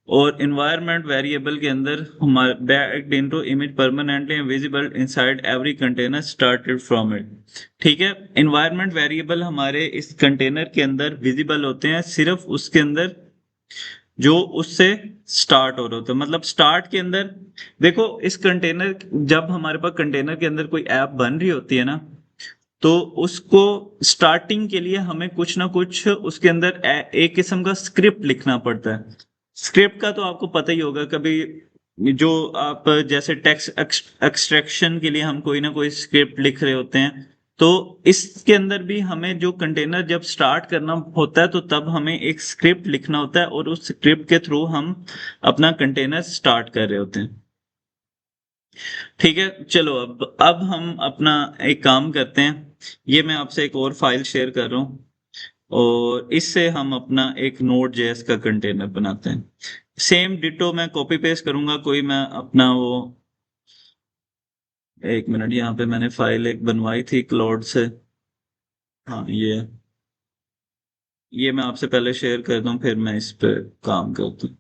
और इन्वायरमेंट वेरिएबल के अंदर हमारे backed into image permanently visible inside every container started from it. ठीक है, इन्वायरमेंट वेरिएबल हमारे इस कंटेनर के अंदर विजिबल होते हैं सिर्फ उसके अंदर जो उससे स्टार्ट हो रहा होता है। मतलब स्टार्ट के अंदर देखो, इस कंटेनर, जब हमारे पास कंटेनर के अंदर कोई ऐप बन रही होती है ना, तो उसको स्टार्टिंग के लिए हमें कुछ ना कुछ उसके अंदर एक किस्म का स्क्रिप्ट लिखना पड़ता है। स्क्रिप्ट का तो आपको पता ही होगा, कभी जो आप जैसे टेक्स्ट एक्सट्रैक्शन के लिए हम कोई ना कोई स्क्रिप्ट लिख रहे होते हैं, तो इसके अंदर भी हमें जो कंटेनर जब स्टार्ट करना होता है तो तब हमें एक स्क्रिप्ट लिखना होता है, और उस स्क्रिप्ट के थ्रू हम अपना कंटेनर स्टार्ट कर रहे होते हैं। ठीक है, चलो अब हम अपना एक काम करते हैं। ये मैं आपसे एक और फाइल शेयर कर रहा हूँ, और इससे हम अपना एक नोड जेएस का कंटेनर बनाते हैं। सेम डिटो मैं कॉपी पेस्ट करूंगा, कोई मैं अपना वो, एक मिनट, यहाँ पे मैंने फाइल एक बनवाई थी क्लाउड से। हाँ, ये मैं आपसे पहले शेयर कर दूं, फिर मैं इस पे काम करता हूँ।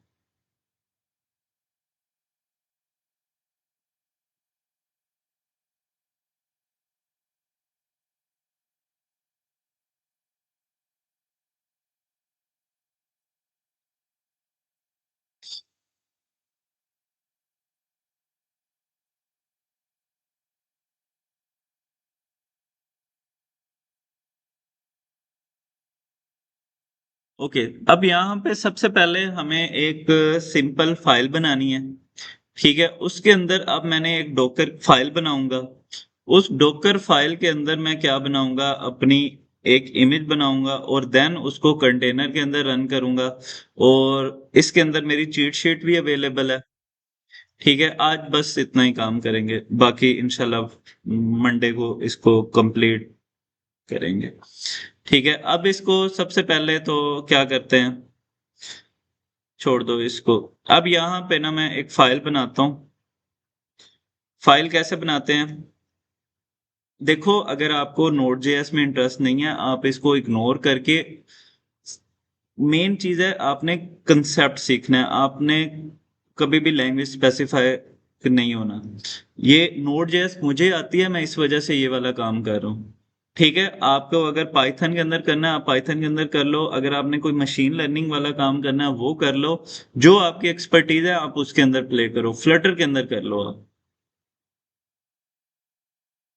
ओके, अब यहाँ पे सबसे पहले हमें एक सिंपल फाइल बनानी है। ठीक है, उसके अंदर अब मैंने एक डॉकर फाइल बनाऊंगा। उस डॉकर फाइल के अंदर मैं क्या बनाऊंगा, अपनी एक इमेज बनाऊंगा, और देन उसको कंटेनर के अंदर रन करूंगा। और इसके अंदर मेरी चीट शीट भी अवेलेबल है। ठीक है, आज बस इतना ही काम करेंगे, बाकी इंशाल्लाह मंडे को इसको कंप्लीट करेंगे। ठीक है, अब इसको सबसे पहले तो क्या करते हैं, छोड़ दो इसको। अब यहाँ पे ना मैं एक फाइल बनाता हूँ। फाइल कैसे बनाते हैं, देखो, अगर आपको नोड जेएस में इंटरेस्ट नहीं है, आप इसको इग्नोर करके, मेन चीज है आपने कंसेप्ट सीखना है, आपने कभी भी लैंग्वेज स्पेसिफाई नहीं होना। ये नोड जेएस मुझे आती है, मैं इस वजह से ये वाला काम कर रहा हूँ। ठीक है, आपको अगर पाइथन के अंदर करना है, आप पाइथन के अंदर कर लो। अगर आपने कोई मशीन लर्निंग वाला काम करना है, वो कर लो। जो आपकी एक्सपर्टीज है आप उसके अंदर प्ले करो, फ्लटर के अंदर कर लो आप।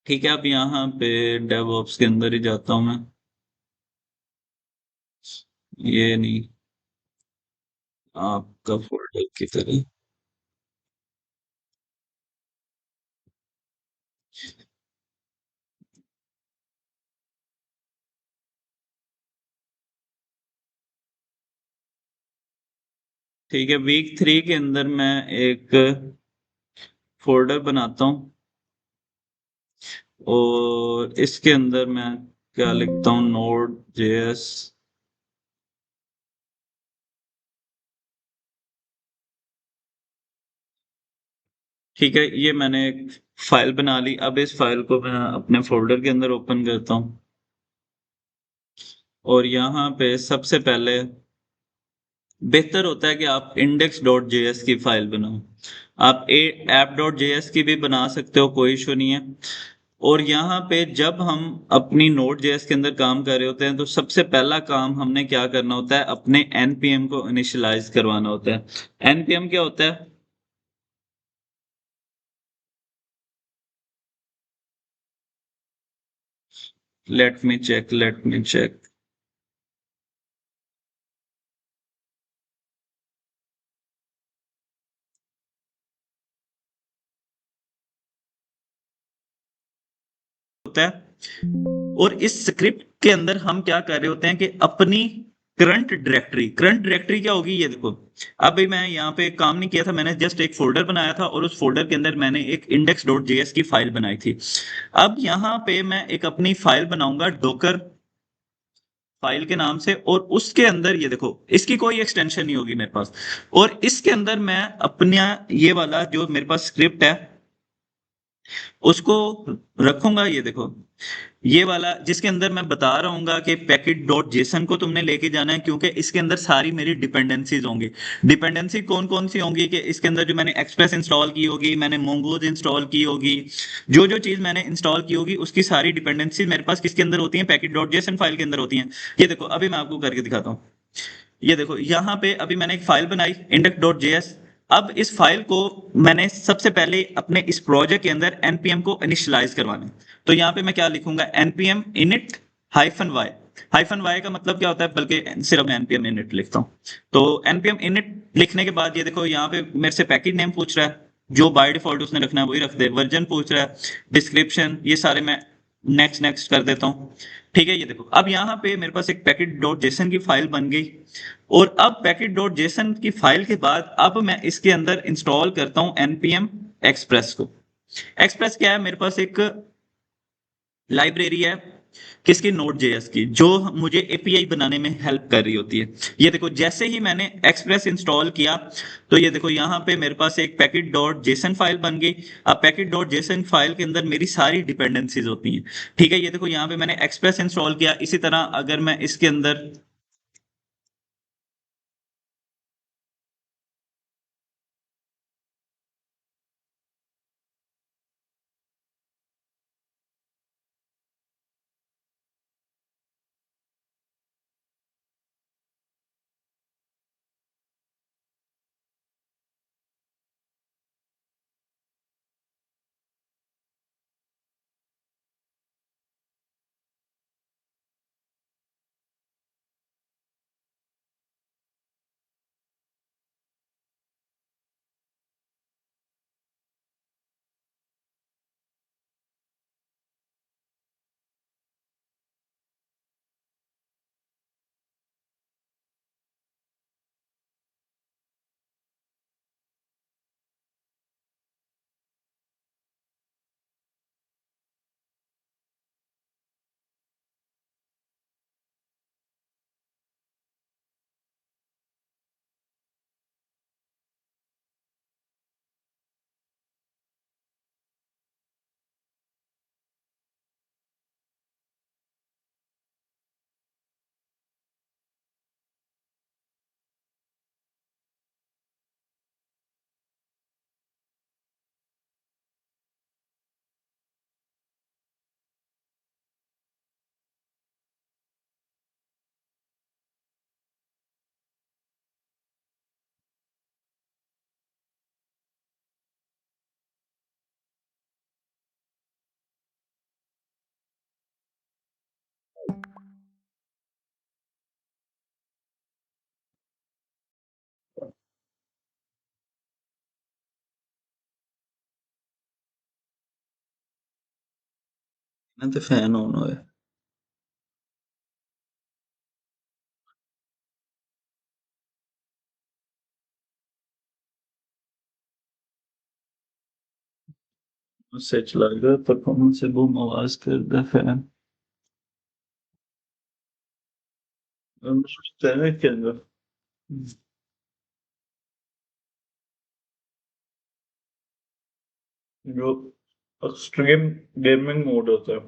ठीक है, अब यहाँ पे डेवऑप्स के अंदर ही जाता हूँ मैं। ये नहीं, आपका फोल्डर की तरह। ठीक है, वीक 3 के अंदर मैं एक फोल्डर बनाता हूँ, और इसके अंदर मैं क्या लिखता हूँ, नोड जेएस। ठीक है, ये मैंने एक फाइल बना ली। अब इस फाइल को मैं अपने फोल्डर के अंदर ओपन करता हूँ, और यहाँ पे सबसे पहले बेहतर होता है कि आप इंडेक्स डॉट जेएस की फाइल बनाओ। आप ऐप डॉट जेएस की भी बना सकते हो, कोई इशू नहीं है। और यहाँ पे जब हम अपनी नोड जेएस के अंदर काम कर रहे होते हैं, तो सबसे पहला काम हमने क्या करना होता है, अपने एनपीएम को इनिशियलाइज करवाना होता है। एनपीएम क्या होता है, लेट मी चेक। होता है, और इस स्क्रिप्ट के अंदर हम क्या कर रहे होते हैं कि अपनी करंट डायरेक्टरी क्या होगी, ये देखो। अभी मैं यहाँ पे काम नहीं किया था, मैंने जस्ट एक फोल्डर बनाया था, और उस फोल्डर के अंदर मैंने एक इंडेक्स डॉट जेएस की फाइल बनाई थी। अब यहाँ पे मैं एक अपनी फाइल बनाऊंगा, डोकर फाइल के नाम से, और उसके अंदर ये देखो इसकी कोई एक्सटेंशन नहीं होगी मेरे पास, और इसके अंदर मैं अपना ये वाला जो मेरे पास स्क्रिप्ट है उसको रखूंगा। ये देखो ये वाला जिसके अंदर मैं बता रहा हूँ कि पैकेट डॉट जेसन को तुमने लेके जाना है, क्योंकि इसके अंदर सारी मेरी डिपेंडेंसीज होंगी। डिपेंडेंसी कौन कौन सी होंगी कि इसके अंदर जो मैंने एक्सप्रेस इंस्टॉल की होगी, मैंने मोंगोज इंस्टॉल की होगी, जो जो चीज मैंने इंस्टॉल की होगी उसकी सारी डिपेंडेंसी मेरे पास किसके अंदर होती है, पैकेट डॉट जेसन फाइल के अंदर होती है। ये देखो अभी मैं आपको करके दिखाता हूँ। ये देखो यहाँ पे अभी मैंने एक फाइल बनाई इंडेक्स डॉट जेएस। अब इस फाइल को मैंने सबसे पहले अपने इस प्रोजेक्ट के अंदर npm को इनिशियलाइज करवाना है। तो यहाँ पे मैं क्या लिखूंगा, npm init hyphen Y. Hyphen Y का मतलब क्या होता है, बल्कि सिर्फ मैं npm init लिखता हूँ। तो npm init लिखने के बाद ये देखो यहाँ पे मेरे से पैकेज नेम पूछ रहा है, जो बाय डिफॉल्ट उसने रखना है वही रख दे। वर्जन पूछ रहा है, डिस्क्रिप्शन, ये सारे मैं नेक्स्ट नेक्स्ट कर देता हूँ। ठीक है, ये देखो अब यहाँ पे मेरे पास एक पैकेट डॉट जेसन की फाइल बन गई। और अब पैकेट डॉट जेसन की फाइल के बाद अब मैं इसके अंदर इंस्टॉल करता हूं npm एक्सप्रेस को। एक्सप्रेस क्या है, मेरे पास एक लाइब्रेरी है किसकी, नोड जेएस की, जो मुझे एपीआई बनाने में हेल्प कर रही होती है। ये देखो जैसे ही मैंने एक्सप्रेस इंस्टॉल किया तो ये देखो यहाँ पे मेरे पास एक पैकेट डॉट जेसन फाइल बन गई। अब पैकेट डॉट जेसन फाइल के अंदर मेरी सारी डिपेंडेंसीज होती हैं। ठीक है, ये देखो यहाँ पे मैंने एक्सप्रेस इंस्टॉल किया। इसी तरह अगर मैं इसके अंदर ना तो फैन ऑन हो है, उससे चलाएगा परफॉर्मेंस से बूम आवाज कर दे फैन के अंदर जो एक्सट्रीम गेमिंग मोड होता है,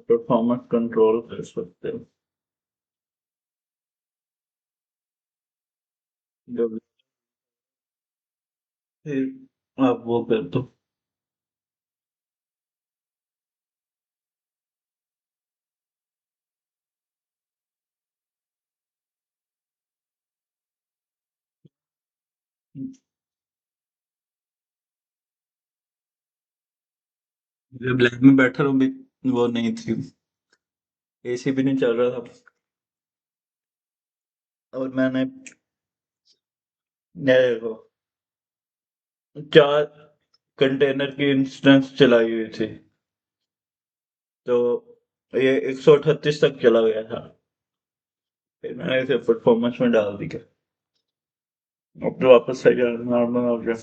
परफॉर्मेंस कंट्रोल कर सकते हो। जब फिर आप वो कर दो। जब लैब में बैठा रहो भी वो नहीं थी, एसी भी नहीं चल रहा था, और मैंने ये देखो 4 कंटेनर की इंस्टेंस चलाई हुई थी, तो ये 138 तक चला गया था। फिर मैंने इसे परफॉर्मेंस में डाल दिया, अब तो वापस सही नॉर्मल हो गया।